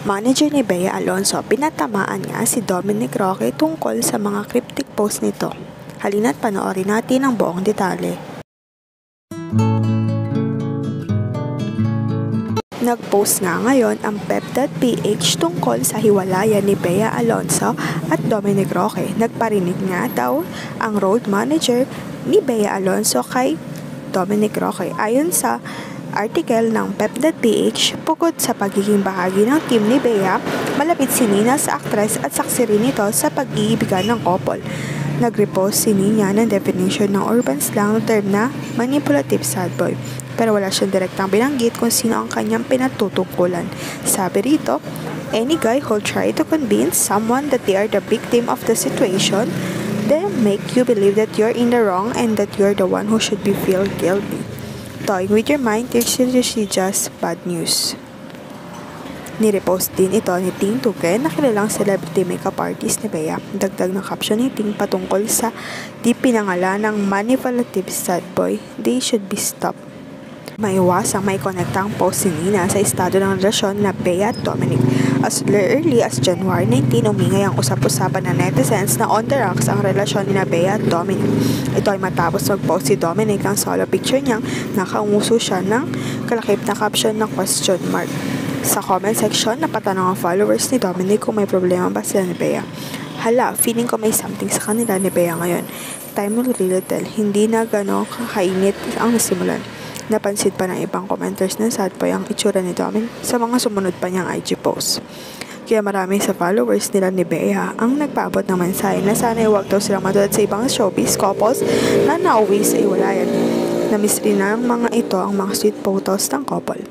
Manager ni Bea Alonzo, pinatamaan nga si Dominic Roque tungkol sa mga cryptic post nito. Halina't panoorin natin ang buong detalye. Nag-post nga ngayon ang Pep.ph tungkol sa hiwalayan ni Bea Alonzo at Dominic Roque. Nagparinig nga daw ang road manager ni Bea Alonzo kay Dominic Roque. Ayon sa article ng Pep.ph, bukod sa pagiging bahagi ng team ni Bea, malapit si Nina sa aktres at saksi rin ito sa pag-iibigan ng couple. Nag-repost si Nina ng definition ng urban slang term na manipulative sad boy. Pero wala siyang direktang binanggit kung sino ang kanyang pinatutungkulan. Sabi rito, any guy who'll try to convince someone that they are the victim of the situation, then make you believe that you're in the wrong and that you're the one who should be feel guilty. Toying with your mind is just bad news. Nirepost din ito ni Ting Tuque na kilalang celebrity makeup artist ni Bea. Dagdag ng caption ni Ting patungkol sa di pinangalan ng manipulative sad boy, they should be stopped. Maiwasang may konektang post si Nina sa estado ng relasyon na Bea at Dominic. As early as January 19, umingay ang usap-usapan ng netizens na on the rocks ang relasyon ni Bea at Dominic. Ito ay matapos mag-post si Dominic ang solo picture niyang nakaunguso siya ng kalakip na caption na question mark. Sa comment section, napatanong ang followers ni Dominic kung may problema ba sila ni Bea. Hala, feeling ko may something sa kanila ni Bea ngayon. Time will really tell, hindi na gano'ng kakainit ang nasimulan. Napansin pa ng ibang commenters na sad boy ang itsura ni Dominic sa mga sumunod pa niyang IG posts. Kaya marami sa followers nila ni Bea ang nagpaabot ng mensahe na sana huwag daw silang matulad sa ibang showbiz couples na nauwi sa iwalayan. Namiss rin ng mga ito ang mga sweet photos ng couple.